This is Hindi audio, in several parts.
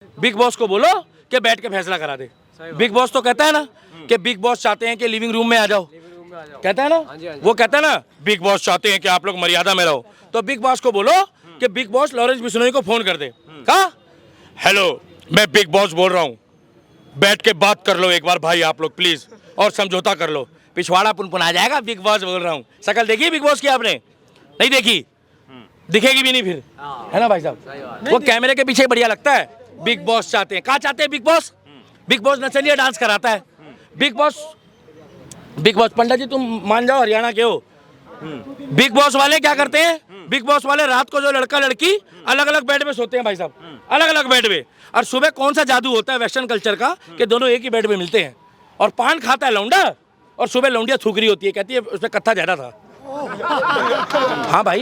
बिग बॉस को बोलो कि बैठ के फैसला करा दे। बिग बॉस तो कहता है ना कि बिग बॉस चाहते हैं कि लिविंग रूम में आ जाओ, कहता है ना, वो कहता है ना बिग बॉस चाहते हैं कि आप लोग मर्यादा में रहो। तो बिग बॉस को बोलो कि बिग बॉस लॉरेंस बिश्नोई को फोन कर दे। कहा, हेलो मैं बिग बॉस बोल रहा हूँ, बैठ के बात कर लो एक बार भाई आप लोग प्लीज, और समझौता कर लो। पिछवाड़ा पुनपुन आ जाएगा, बिग बॉस बोल रहा हूँ। शकल देखी बिग बॉस की आपने? नहीं देखी, दिखेगी भी नहीं फिर, है ना भाई साहब? वो कैमरे के पीछे बढ़िया लगता है। बिग बॉस चाहते हैं, कहाँ चाहते हैं बिग बॉस? बिग बॉस नचनिया डांस कराता है। बिग बॉस पंडा जी तुम मान जाओ हरियाणा के हो। बिग बॉस वाले क्या करते हैं? बिग बॉस वाले रात को जो लड़का लड़की अलग अलग बेड में सोते हैं भाई साहब, अलग अलग बेड में। और सुबह कौन सा जादू होता है वेस्टर्न कल्चर का कि दोनों एक ही बेड में मिलते हैं, और पान खाता है लौंडा, और सुबह लौंडिया थूक रही होती है, कहती है उसमें कत्था ज्यादा था। हाँ भाई,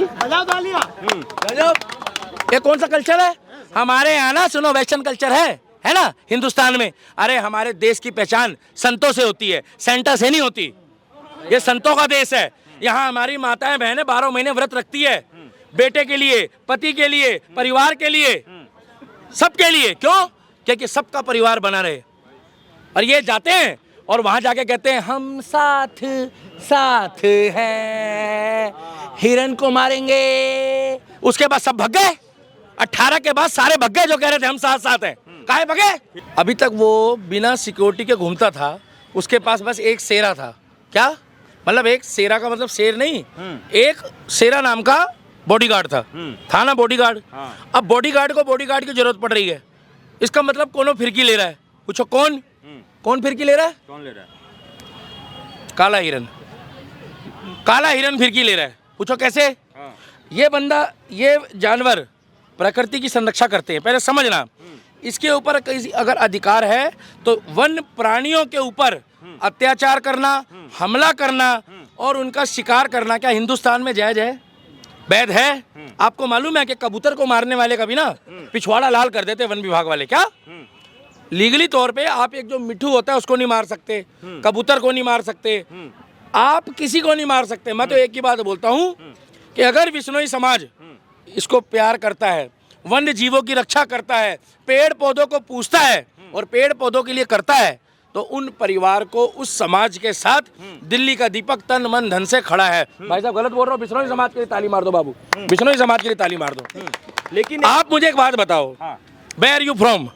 ये कौन सा कल्चर है? हमारे यहाँ ना सुनो वेस्टर्न कल्चर है ना हिंदुस्तान में। अरे हमारे देश की पहचान संतों से होती है, सेंटा से नहीं होती। ये संतों का देश है। यहाँ हमारी माताएं बहनें 12 महीने व्रत रखती है, बेटे के लिए, पति के लिए, परिवार के लिए, सबके लिए। क्यों? क्योंकि सबका परिवार बना रहे। और ये जाते हैं और वहां जाके कहते हैं हम साथ साथ हैं, हिरन को मारेंगे। उसके बाद सब भग गए। 18 के बाद सारे भग गए जो कह रहे थे हम साथ साथ हैं। काहे भगे? अभी तक वो बिना सिक्योरिटी के घूमता था, उसके पास बस एक शेरा था। क्या मतलब? एक शेरा का मतलब शेर नहीं, एक शेरा नाम का बॉडीगार्ड था ना बॉडीगार्ड। अब बॉडीगार्ड को बॉडीगार्ड की जरूरत पड़ रही है। इसका मतलब कौन फिरकी ले रहा है? पूछो कौन फिरकी ले रहा है? कौन ले रहा है? काला हिरन फिरकी ले रहा है। पूछो कैसे? ये बंदा, ये जानवर प्रकृति की संरक्षा करते हैं, पहले समझना। इसके ऊपर अगर अधिकार है तो वन प्राणियों के ऊपर अत्याचार करना, हमला करना और उनका शिकार करना क्या हिंदुस्तान में जायज है? वैध है? आपको मालूम है कि कबूतर को मारने वाले का भी ना पिछवाड़ा लाल कर देते वन विभाग वाले। क्या लीगली तौर पे आप एक जो मिट्ठू होता है उसको नहीं मार सकते, कबूतर को नहीं मार सकते, आप किसी को नहीं मार सकते। मैं तो एक ही बात बोलता हूँ कि अगर बिश्नोई समाज इसको प्यार करता है, वन्य जीवों की रक्षा करता है, पेड़ पौधों को पूछता है और पेड़ पौधों के लिए करता है, तो उन परिवार को, उस समाज के साथ दिल्ली का दीपक तन मन धन से खड़ा है। भाई साहब गलत बोल रहा हूँ, बिश्नोई समाज के लिए ताली मार दो बाबू, बिश्नोई समाज के लिए ताली मार दो। लेकिन आप मुझे एक बात बताओ, वेयर यू फ्रॉम?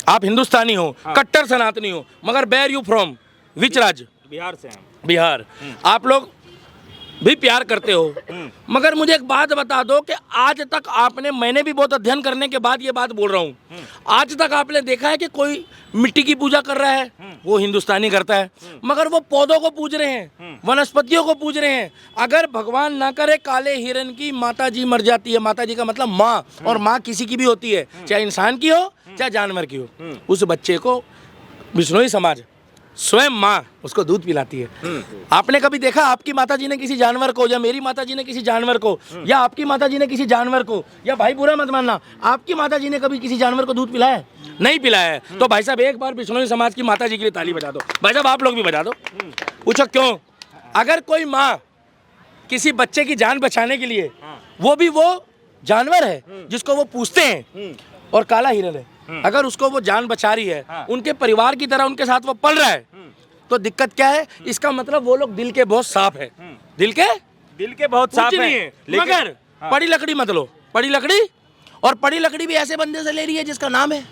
आप हिंदुस्तानी हो, कट्टर सनातनी हो, मगर वेयर यू फ्रॉम? विच राज्य? बिहार से हैं। बिहार। आप लोग भी प्यार करते हो, मगर मुझे एक बात बता दो कि आज तक आपने, मैंने भी बहुत अध्ययन करने के बाद ये बात बोल रहा हूँ, आज तक आपने देखा है कि कोई मिट्टी की पूजा कर रहा है? वो हिंदुस्तानी करता है, मगर वो पौधों को पूज रहे हैं, वनस्पतियों को पूज रहे हैं। अगर भगवान ना करे काले हिरन की माता जी मर जाती है, माता जी का मतलब माँ, और माँ किसी की भी होती है, चाहे इंसान की हो चाहे जानवर की हो, उस बच्चे को बिश्नोई समाज स्वयं माँ उसको दूध पिलाती है। आपने कभी देखा आपकी माताजी ने किसी जानवर को, या मेरी माताजी ने किसी जानवर को, या आपकी माताजी ने किसी जानवर को, या भाई बुरा मत मानना, आपकी माताजी ने कभी किसी जानवर को दूध पिलाया? नहीं पिलाया है। तो भाई साहब एक बार बिश्नोई समाज की माताजी के लिए ताली बजा दो। भाई साहब आप लोग भी बजा दो। पूछो क्यों? अगर कोई माँ किसी बच्चे की जान बचाने के लिए, वो भी वो जानवर है जिसको वो पूछते हैं और काला हिरन है, अगर उसको वो जान बचा रही है, उनके परिवार की तरह उनके साथ वो पल रहा है, तो दिक्कत क्या है? इसका मतलब वो लोग दिल के बहुत साफ है, दिल के बहुत साफ है। मगर पड़ी लकड़ी मत लो, पड़ी लकड़ी, और पड़ी लकड़ी भी ऐसे बंदे से ले रही है जिसका नाम है।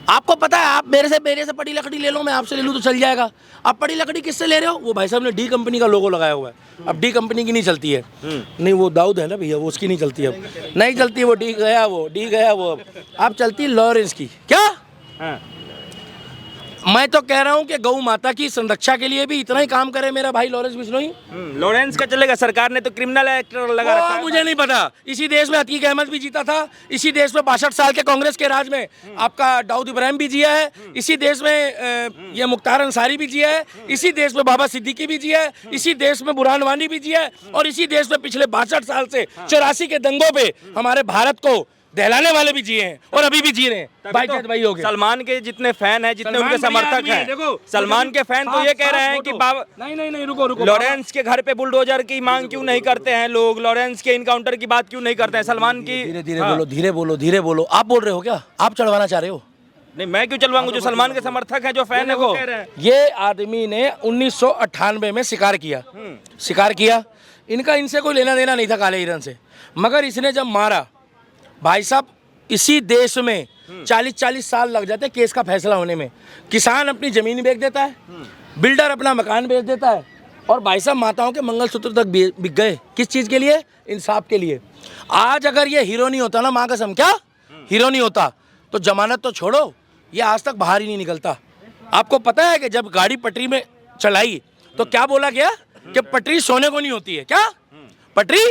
आपको पता है, आप मेरे से पड़ी लकड़ी ले लो, मैं आपसे ले लूँ तो चल जाएगा। आप पड़ी लकड़ी किससे ले रहे हो? वो भाई साहब ने डी कंपनी का लोगो लगाया हुआ है। अब डी कंपनी की नहीं चलती है, नहीं वो दाऊद है ना भैया, वो उसकी नहीं चलती है, अब नहीं चलती, वो डी गया वो अब चलती लॉरेंस की। क्या? मैं तो कह रहा हूँ कि गौ माता की संरक्षा के लिए भी इतना ही काम करे मेरा भाई लॉरेंस बिश्नोई। लॉरेंस का चलेगा, सरकार ने तो क्रिमिनल एक्ट लगा रखा है। मुझे नहीं पता। इसी देश में अतीक अहमद भी जीता था, इसी देश में 62 साल के कांग्रेस के राज में आपका दाऊद इब्राहिम भी जिया है, इसी देश में ये मुख्तार अंसारी भी जिया है, इसी देश में बाबा सिद्दीकी भी जिया है, इसी देश में बुरहान वानी भी जिया है, और इसी देश में पिछले 62 साल से 84 के दंगों पे हमारे भारत को दहलाने वाले भी जिए हैं और अभी भी जी रहे हैं। तभी भाई तो जात भाई हो गए। सलमान के जितने फैन हैं, जितने सलमान उनके बढ़िया समर्थक आदमी है, हैं, देखो, सलमान के फैन तो ये कह रहे हैं कि बाबा नहीं रुको रुको, लॉरेंस के घर पे बुलडोजर की मांग क्यों नहीं करते हैं लोग, लॉरेंस के इनकाउंटर की बात क्यों नहीं करते हैं, सलमान की धीरे धीरे बोलो, धीरे बोलो, धीरे बोलो। आप बोल रहे हो क्या? आप चढ़वाना चाह रहे हो? नहीं, मैं क्यों चलवाऊंगा? जो सलमान के समर्थक हैं, जो फैन है, वो कह रहे हैं। ये आदमी ने 1998 में शिकार किया। इनका इनसे कोई लेना देना नहीं था काले हिरन से, मगर इसने जब मारा, भाई साहब इसी देश में 40-40 साल लग जाते केस का फैसला होने में। किसान अपनी जमीन बेच देता है, बिल्डर अपना मकान बेच देता है, और भाई साहब माताओं के मंगलसूत्र तक बिक गए। किस चीज़ के लिए? इंसाफ के लिए। आज अगर ये हीरो नहीं होता ना, माँ कसम, क्या हीरो नहीं होता, तो जमानत तो छोड़ो, ये आज तक बाहर ही नहीं निकलता। आपको पता है कि जब गाड़ी पटरी में चलाई तो क्या बोला गया कि पटरी सोने को नहीं होती है। क्या पटरी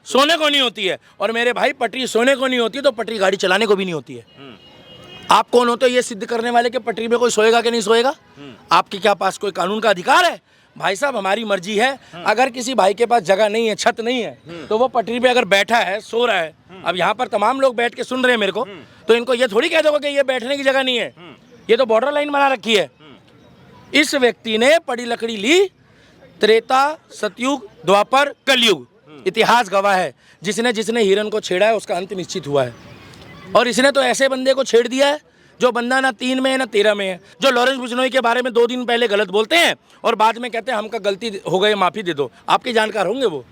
सोने को नहीं होती है? और मेरे भाई, पटरी सोने को नहीं होती तो पटरी गाड़ी चलाने को भी नहीं होती है। आप कौन होते हो ये सिद्ध करने वाले कि पटरी में कोई सोएगा कि नहीं सोएगा? आपके क्या पास कोई कानून का अधिकार है? भाई साहब हमारी मर्जी है। अगर किसी भाई के पास जगह नहीं है, छत नहीं है, तो वो पटरी पे अगर बैठा है, सो रहा है, अब यहाँ पर तमाम लोग बैठ के सुन रहे हैं मेरे को, तो इनको ये थोड़ी कह दोगे कि ये बैठने की जगह नहीं है। ये तो बॉर्डर लाइन बना रखी है। इस व्यक्ति ने पड़ी लकड़ी ली, त्रेता, सतयुग, द्वापर, कलयुग, इतिहास गवाह है। जिसने जिसने हिरन को छेड़ा है उसका अंत निश्चित हुआ है। और इसने तो ऐसे बंदे को छेड़ दिया है जो बंदा ना 3 में है ना 13 में है, जो लॉरेंस बिश्नोई के बारे में 2 दिन पहले गलत बोलते हैं और बाद में कहते हैं हमका गलती हो गई, माफी दे दो। आपके जानकार होंगे वो,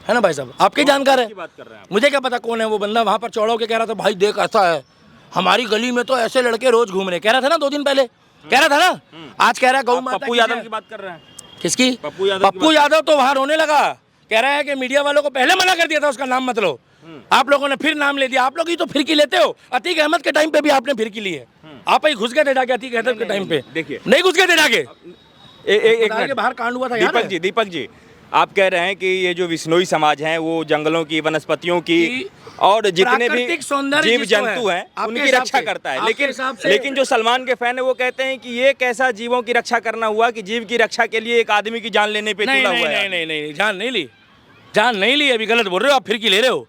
है ना भाई साहब? आपके जानकार है। बात कर रहे हैं मुझे क्या पता कौन है वो बंदा। वहां पर चौड़ा होकर कह रहा था, भाई देख ऐसा है, हमारी गली में तो ऐसे लड़के रोज घूम रहे। कह रहा था ना 2 दिन पहले, कह रहा था ना। आज कह रहा है गौ माता पप्पू यादव की बात कर रहे हैं। किसकी? पप्पू यादव। पप्पू यादव तो वहां रोने लगा, कह रहा है कि मीडिया वालों को पहले मना कर दिया था उसका नाम मत लो। आप लोगों ने फिर नाम ले दिया। आप लोग ही तो फिरकी लेते हो। अतीक अहमद के टाइम पे भी आपने फिरकी ली है। आप ही घुस गए थे जाके अतीक अहमद के टाइम पे। देखिए, नहीं घुस गए थे जाके। एक मिनट, बाहर कांड हुआ था। दीपक जी, आप कह रहे हैं कि ये जो बिश्नोई समाज है वो जंगलों की, वनस्पतियों की और जितने भी जीव जंतु हैं उनकी रक्षा करता है, लेकिन जो सलमान के फैन है वो कहते हैं कि ये कैसा जीवों की रक्षा करना हुआ कि जीव की रक्षा के लिए एक आदमी की जान लेने पे तुला हुआ है। नहीं, जान नहीं ली, जान नहीं ली। अभी गलत बोल रहे हो आप, फिरकी ले रहे हो।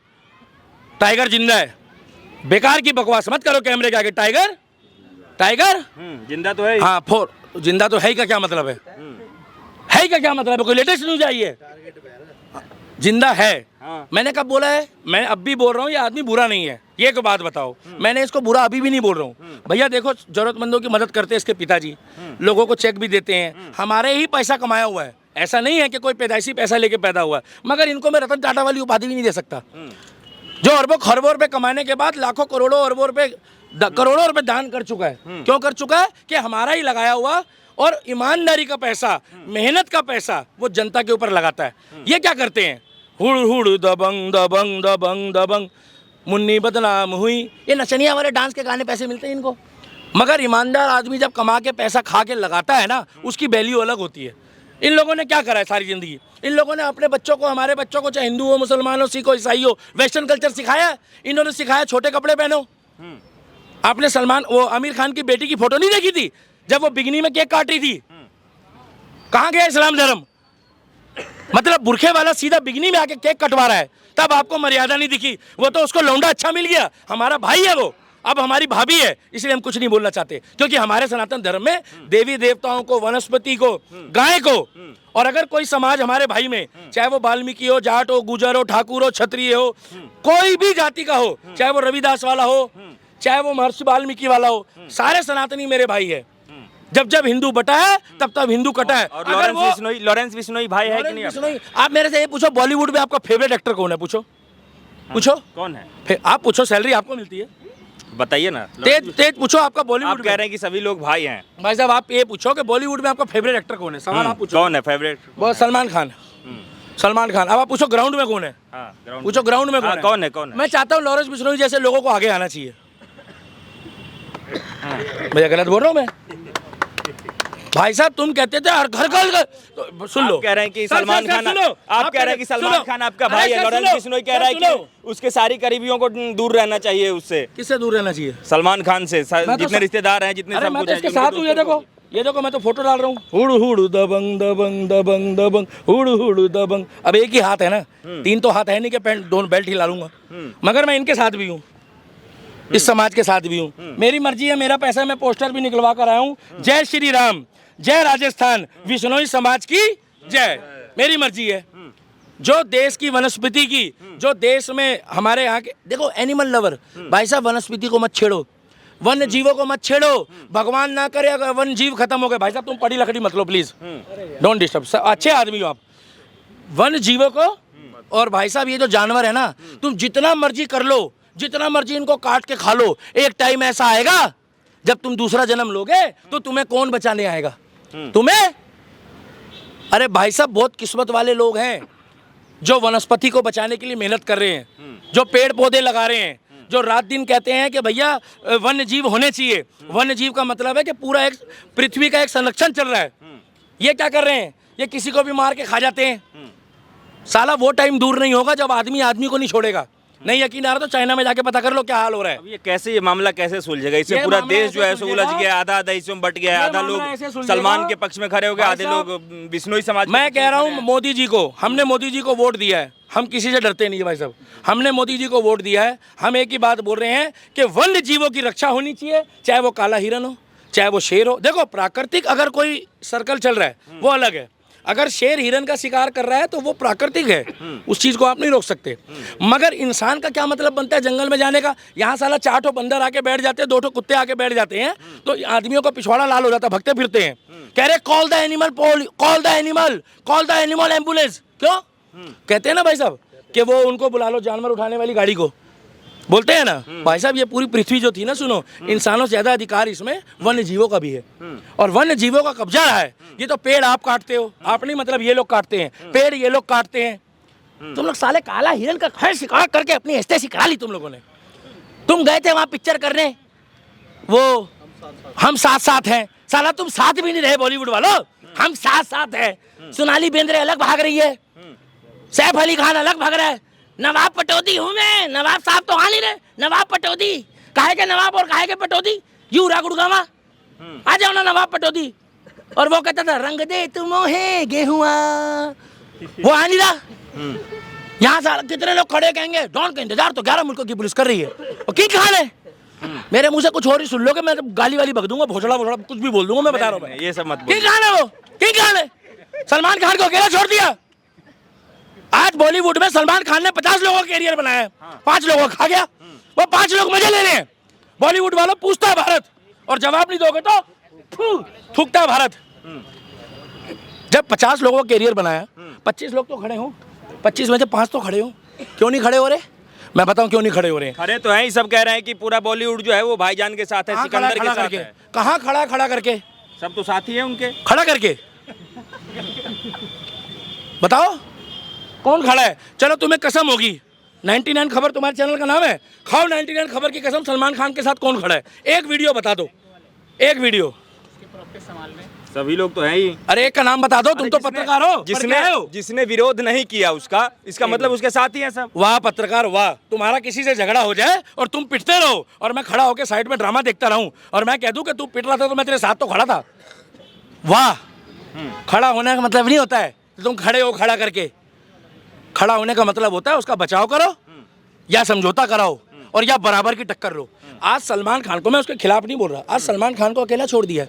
टाइगर जिंदा है, बेकार की बकवास मत करो कैमरे के आगे। टाइगर जिंदा तो है। हाँ, जिंदा तो है ही का क्या मतलब है? है का क्या मतलब है? कोई लेटेस्ट न्यूज आई है? जिंदा है। हाँ। मैंने कब बोला है? मैं अब भी बोल रहा हूँ ये आदमी बुरा नहीं है। ये को बात बताओ। मैंने इसको बुरा अभी भी नहीं बोल रहा हूँ। भैया देखो, जरूरतमंदों की मदद करते हैं इसके पिताजी, लोगों को चेक भी देते हैं, हमारे ही पैसा कमाया हुआ है। ऐसा नहीं है कि कोई पैदाइशी पैसा लेके पैदा हुआ है। मगर इनको मैं रतन टाटा वाली उपाधि भी नहीं दे सकता, जो अरबों खरबों रुपए कमाने के बाद लाखों करोड़ों अरबों रुपए, करोड़ों रुपए दान कर चुका है। क्यों कर चुका है? कि हमारा ही लगाया हुआ और ईमानदारी का पैसा, मेहनत का पैसा वो जनता के ऊपर लगाता है। ये क्या करते हैं? हुड़ हुड़ दबंग दबंग दबंग दबंग, मुन्नी बदनाम हुई, ये नचनिया वाले डांस के गाने पैसे मिलते हैं इनको। मगर ईमानदार आदमी जब कमा के पैसा खा के लगाता है ना, उसकी वैल्यू अलग होती है। इन लोगों ने क्या करा है सारी जिंदगी? इन लोगों ने अपने बच्चों को, हमारे बच्चों को, चाहे हिंदू हो, मुसलमान हो, सिख हो, ईसाई हो, वेस्टर्न कल्चर सिखाया है। इन्होंने सिखाया छोटे कपड़े पहनो। आपने वो आमिर खान की बेटी की फोटो नहीं देखी थी जब वो बिगनी में केक काट रही थी? कहाँ गया इस्लाम धर्म? मतलब बुरखे वाला सीधा बिगनी में आके केक कटवा रहा है, तब आपको मर्यादा नहीं दिखी। वो तो उसको लौंडा अच्छा मिल गया, हमारा भाई है वो, अब हमारी भाभी है, इसलिए हम कुछ नहीं बोलना चाहते। क्योंकि हमारे सनातन धर्म में देवी देवताओं को, वनस्पति को, गाय को, और अगर कोई समाज हमारे भाई में, चाहे वो वाल्मीकि हो, जाट हो, गुजर हो, ठाकुर हो, क्षत्रिय हो, कोई भी जाति का हो, चाहे वो रविदास वाला हो, चाहे वो महर्षि वाल्मीकि वाला हो, सारे सनातनी मेरे भाई है। जब जब हिंदू बटा है तब तब हिंदू कटा है। और लॉरेंस बिश्नोई भाई है कि नहीं? आप मेरे से ये पूछो, बॉलीवुड में आपका फेवरेट एक्टर कौन है? पूछो कौन है? फिर आप पूछो, सैलरी आपको मिलती है, बताइए ना। तेज पूछो आपका बॉलीवुड। आप कह रहे हैं कि सभी लोग भाई हैं। भाई साहब आप ये पूछो कि बॉलीवुड में आपका फेवरेट एक्टर कौन है? सवाल आप पूछो। कौन है फेवरेट? वो सलमान खान। अब आप पूछो ग्राउंड में कौन है? पूछो ग्राउंड में कौन है? मैं चाहता हूँ लॉरेंस बिश्नोई जैसे लोगों को आगे आना चाहिए। भैया गलत बोल रहा हूँ मैं? भाई साहब तुम कहते थे हर घर तो सुन लो, कह रहे हैं कि सलमान खान, आप कह रहे हैं कि सलमान खान आपका भाई है, लॉरेंस बिश्नोई कह रहा है कि उसके सारी करीबियों को दूर रहना चाहिए। उससे किससे दूर रहना चाहिए? सलमान खान से। जितने रिश्तेदार हैं, जितने सब कुछ है, इसके साथ हूँ। ये देखो मैं तो फोटो डाल रहा हूँ। हुड़ हुड़ दबंग दबंग दबंग दबंग, हुड़ हुड़ दबंग। अब एक ही हाथ है ना, 3 तो हाथ है नहीं कि पैंट दोनों बेल्ट हिला लूंगा, मगर मैं इनके साथ भी हूँ। इस समाज के साथ भी हूँ। मेरी मर्जी है, मेरा पैसा, मैं पोस्टर भी निकलवा कर आया हूँ। जय श्री राम, जय राजस्थान, विश्नोई समाज की जय। मेरी मर्जी है। जो देश की वनस्पति की, जो देश में हमारे यहाँ के, देखो एनिमल लवर भाई साहब, वनस्पति को मत छेड़ो, वन्य जीवों को मत छेड़ो। भगवान ना करे अगर वन जीव खत्म हो गए, भाई साहब तुम पड़ी लकड़ी मत लो प्लीज, डोंट डिस्टर्ब। अच्छे आदमी हो आप। वन जीवों को, और भाई साहब ये जो जानवर है ना, तुम जितना मर्जी कर लो, जितना मर्जी इनको काट के खा लो, एक टाइम ऐसा आएगा जब तुम दूसरा जन्म लोगे तो तुम्हें कौन बचाने आएगा? तुम्हें। अरे भाई साहब बहुत किस्मत वाले लोग हैं जो वनस्पति को बचाने के लिए मेहनत कर रहे हैं, जो पेड़ पौधे लगा रहे हैं, जो रात दिन कहते हैं कि भैया वन्य जीव होने चाहिए। वन्य जीव का मतलब है कि पूरा एक पृथ्वी का एक संरक्षण चल रहा है। ये क्या कर रहे हैं? ये किसी को भी मार के खा जाते हैं। साला वो टाइम दूर नहीं होगा जब आदमी आदमी को नहीं छोड़ेगा। नहीं यकीन आ रहा तो चाइना में जाके पता कर लो क्या हाल हो रहा है। अब ये कैसे, ये मामला कैसे सुलझेगा? इससे पूरा देश जो है सो उलझ गया, आधा आधा हिस्सों में बट गया। आधा लोग सलमान के पक्ष में खड़े हो गए, आधे लोग बिश्नोई समाज। मैं कह रहा हूँ मोदी जी को, हमने मोदी जी को वोट दिया है, हम किसी से डरते नहीं है भाई साहब। हमने मोदी जी को वोट दिया है। हम एक ही बात बोल रहे हैं कि वन्य जीवों की रक्षा होनी चाहिए, चाहे वो काला हिरन हो, चाहे वो शेर हो। देखो प्राकृतिक अगर कोई सर्कल चल रहा है वो अलग है। अगर शेर हिरन का शिकार कर रहा है तो वो प्राकृतिक है, उस चीज को आप नहीं रोक सकते। मगर इंसान का क्या मतलब बनता है जंगल में जाने का? यहाँ साला 4 ठो बंदर आके बैठ जाते हैं, 2 ठो कुत्ते आके बैठ जाते हैं, तो आदमियों का पिछवाड़ा लाल हो जाता है, भगते फिरते हैं। कह रहे call the animal, call the animal, call the animal ambulance. क्यों कहते हैं ना भाई साहब कि वो उनको बुला लो जानवर उठाने वाली गाड़ी को, बोलते हैं ना भाई साहब। ये पूरी पृथ्वी जो थी ना, सुनो, इंसानों से ज्यादा अधिकार इसमें वन्य जीवों का भी है, और वन्य जीवों का कब्जा रहा है। ये तो पेड़ आप काटते हो, आप नहीं मतलब ये लोग काटते हैं पेड़, ये लोग काटते हैं। तुम लोग साले काला हिरन का खैर शिकार करके अपनी हस्ते सिखा ली तुम लोगों ने। तुम गए थे वहां पिक्चर करने, वो हम साथ साथ हैं, साला तुम साथ भी नहीं रहे बॉलीवुड वालों। हम साथ साथ हैं। सोनाली बेंद्रे अलग भाग रही है, सैफ अली खान अलग भाग रहा है। नवाब पटौदी हूँ मैं, नवाब साहब तो आ नहीं रहे। नवाब पटौदी, काहे के नवाब और काहे के पटौदी? यू गुड़गावा आ जाओ ना नवाब पटौदी। और वो कहता था रंग दे तुम है गेहुआ, वो आ नहीं रहा। यहाँ से कितने लोग खड़े कहेंगे डॉन का इंतजार तो 11 मुल्कों की पुलिस कर रही है, और की कहां है? मेरे मुंह से कुछ और ही सुन लोगे, मैं गाली वाली बक दूंगा, भोसड़ा भोसड़ा कुछ भी बोल दूंगा। मैं बता रहा हूँ, ये सब मत की कहां है? वो की कहां है? सलमान खान को अकेला छोड़ दिया। आज बॉलीवुड में सलमान खान ने 50 लोगों का कैरियर बनाया है, 5 लोगों का खा गया। वो 5 लोग मजे ले रहे हैं। बॉलीवुड वालों पूछता है भारत, और जवाब नहीं दोगे तो थूकता है भारत। जब 50 लोगों का कैरियर बनाया, 25 लोग तो खड़े हो, 25 में से 5 तो खड़े हो। क्यों नहीं खड़े हो रहे? मैं बताऊं क्यों नहीं खड़े हो रहे हैं। खड़े तो हैं ही, सब कह रहे हैं कि पूरा बॉलीवुड जो है वो भाईजान के साथ है, सिकंदर के साथ है। कहाँ खड़ा? खड़ा करके सब तो साथी है उनके। खड़ा करके बताओ कौन खड़ा है? चलो तुम्हें कसम होगी, 99 खबर तुम्हारे चैनल का नाम है, खाओ 99 खबर की कसम, सलमान खान के साथ कौन खड़ा है? एक वीडियो बता दो, एक वीडियो। सभी लोग तो हैं ही। अरे एक का नाम बता दो, तुम तो पत्रकार हो। जिसने विरोध नहीं किया उसका, इसका मतलब उसके साथ ही है सब। वाह पत्रकार वाह, तुम्हारा किसी से झगड़ा हो जाए और तुम पिटते रहो, और मैं खड़ा होकर साइड में ड्रामा देखता रहूं, और मैं कह दूं कि तू पिट रहा था तो मैं तेरे साथ तो खड़ा था। वाह, खड़ा होने का मतलब नहीं होता है तुम खड़े हो खड़ा करके। खड़ा होने का मतलब होता है उसका बचाव करो या समझौता कराओ, और या बराबर की टक्कर लो। आज सलमान खान को, मैं उसके खिलाफ नहीं बोल रहा, आज सलमान खान को अकेला छोड़ दिया।